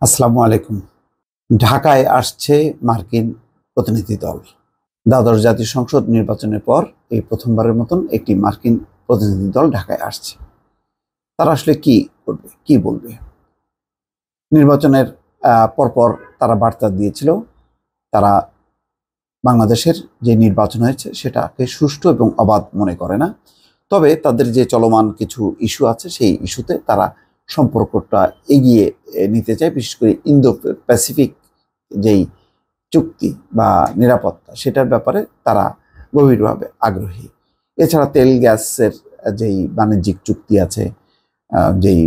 আসসালামু আলাইকুম। ঢাকায় আসছে মার্কিন প্রতিনিধি দল। দ্বাদশ জাতীয় সংসদ নির্বাচনের পর এই প্রথমবারের মতন একটি মার্কিন প্রতিনিধি দল ঢাকায় আসছে। তারা আসলে কি করবে, কি বলবে? নির্বাচনের পরপর তারা বার্তা দিয়েছিল তারা বাংলাদেশের যে নির্বাচন হয়েছে সেটাকে সুষ্ঠু এবং অবাধ মনে করে না। তবে তাদের যে চলমান কিছু ইস্যু আছে সেই ইস্যুতে তারা সম্পর্কটা এগিয়ে নিতে চায়, বিশেষ করে ইন্দো প্যাসিফিক যেই চুক্তি বা নিরাপত্তা সেটার ব্যাপারে তারা গভীরভাবে আগ্রহী। এছাড়া তেল গ্যাসের যেই বাণিজ্যিক চুক্তি আছে, যেই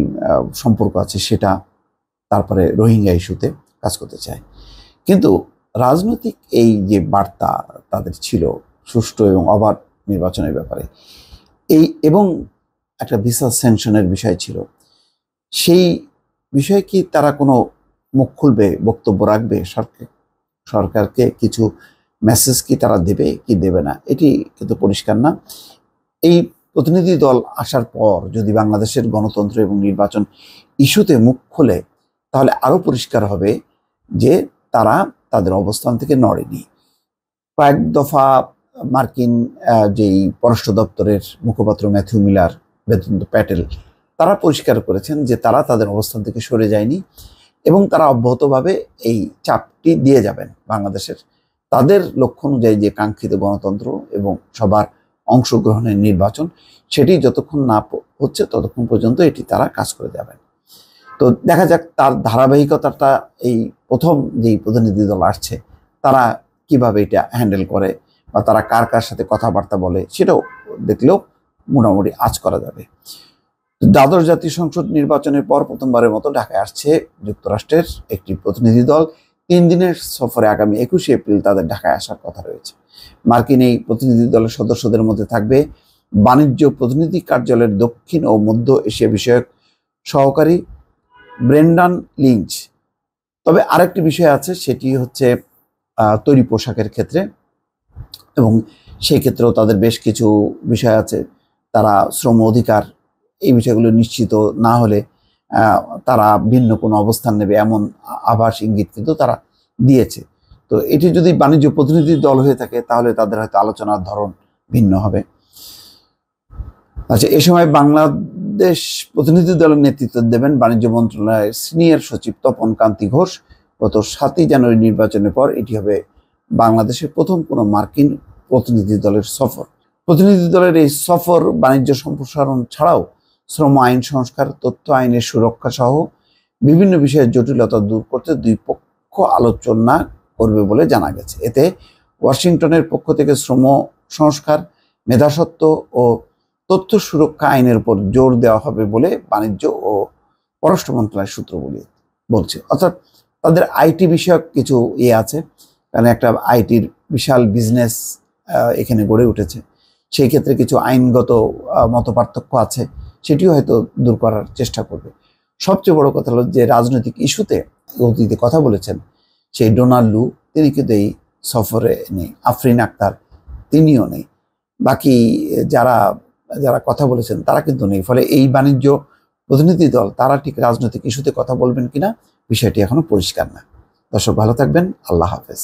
সম্পর্ক আছে সেটা, তারপরে রোহিঙ্গা ইস্যুতে কাজ করতে চায়। কিন্তু রাজনৈতিক এই যে বার্তা তাদের ছিল সুষ্ঠু এবং অবাধ নির্বাচনের ব্যাপারে, এবং একটা ভিসা স্যাংশনের বিষয় ছিল, সেই বিষয়ে কি তারা কোনো মুখ খুলবে, বক্তব্য রাখবে? সরকারকে কিছু মেসেজ কি তারা দেবে কি দেবে না, এটি কিন্তু পরিষ্কার না। এই প্রতিনিধি দল আসার পর যদি বাংলাদেশের গণতন্ত্র এবং নির্বাচন ইস্যুতে মুখ খোলে, তাহলে আরও পরিষ্কার হবে যে তারা তাদের অবস্থান থেকে নড়েনি। কয়েক দফা মার্কিন যেই পররাষ্ট্র দপ্তরের মুখপাত্র ম্যাথিউ মিলার, বেদান্ত প্যাটেল, তারা পরিষ্কার করেছেন যে তারা তাদের অবস্থান থেকে সরে যায়নি এবং তারা অব্যাহতভাবে এই চাপটি দিয়ে যাবেন বাংলাদেশের তাদের লক্ষ্য অনুযায়ী যে কাঙ্ক্ষিত গণতন্ত্র এবং সবার অংশগ্রহণের নির্বাচন, সেটি যতক্ষণ না হচ্ছে ততক্ষণ পর্যন্ত এটি তারা কাজ করে যাবেন। তো দেখা যাক তার ধারাবাহিকতাটা এই প্রথম যেই প্রতিনিধি দল আসছে তারা কিভাবে এটা হ্যান্ডেল করে বা তারা কার কার সাথে কথাবার্তা বলে, সেটাও দেখলেও মোটামুটি আঁচ করা যাবে। দ্বাদশ জাতীয় সংসদ নির্বাচনের পর প্রথমবারের মতো ঢাকায় আসছে যুক্তরাষ্ট্রের একটি প্রতিনিধি দল। 3 দিনের সফরে আগামী 21শে এপ্রিল তাদের ঢাকায় আসার কথা রয়েছে। মার্কিন এই প্রতিনিধি দলের সদস্যদের মধ্যে থাকবে বাণিজ্য প্রতিনিধি কার্যালয়ের দক্ষিণ ও মধ্য এশিয়া বিষয়ক সহকারী ব্রেন্ডান লিঞ্চ। তবে আরেকটি বিষয় আছে, সেটি হচ্ছে তৈরি পোশাকের ক্ষেত্রে, এবং সেই ক্ষেত্রেও তাদের বেশ কিছু বিষয় আছে। তারা শ্রম অধিকার এই বিষয়গুলো নিশ্চিত না হলে তারা ভিন্ন কোনো অবস্থান নেবে, এমন আভাস ইঙ্গিত কিন্তু তারা দিয়েছে। তো এটি যদি বাণিজ্য প্রতিনিধি দল হয়ে থাকে তাহলে তাদের হয়তো আলোচনার ধরন ভিন্ন হবে। আচ্ছা, এ সময় বাংলাদেশ প্রতিনিধি দলের নেতৃত্ব দেবেন বাণিজ্য মন্ত্রণালয়ের সিনিয়র সচিব তপন কান্তি ঘোষ। গত 7ই জানুয়ারি নির্বাচনের পর এটি হবে বাংলাদেশের প্রথম কোনো মার্কিন প্রতিনিধি দলের সফর। প্রতিনিধি দলের এই সফর বাণিজ্য সম্প্রসারণ ছাড়াও শ্রম আইন সংস্কার, তথ্য আইনের সুরক্ষা সহ বিভিন্ন বিষয়ের জটিলতা দূর করতে দুই পক্ষ আলোচনা করবে বলে জানা গেছে। এতে ওয়াশিংটনের পক্ষ থেকে শ্রম সংস্কার, মেধাস্বত্ব ও তথ্য সুরক্ষা আইনের উপর জোর দেওয়া হবে বলে বাণিজ্য ও পররাষ্ট্র মন্ত্রণালয়ের সূত্র বলছে। অর্থাৎ তাদের আইটি বিষয়ক কিছু আছে, কারণ একটা আইটির বিশাল বিজনেস এখানে গড়ে উঠেছে। সেই ক্ষেত্রে কিছু আইনগত মতপার্থক্য আছে, সেটিও হয়তো দূর করার চেষ্টা করবে। সবচেয়ে বড় কথা হলো যে রাজনৈতিক ইস্যুতে অতীতে কথা বলেছেন সেই ডোনাল্ড লু, তিনি কিন্তু এই সফরে নেই। আফরিন আক্তার, তিনিও নেই। বাকি যারা যারা কথা বলেছেন তারা কিন্তু নেই। ফলে এই বাণিজ্য প্রতিনিধি দল তারা ঠিক রাজনৈতিক ইস্যুতে কথা বলবেন কিনা বিষয়টি এখনো পরিষ্কার না। দর্শক, ভালো থাকবেন। আল্লাহ হাফেজ।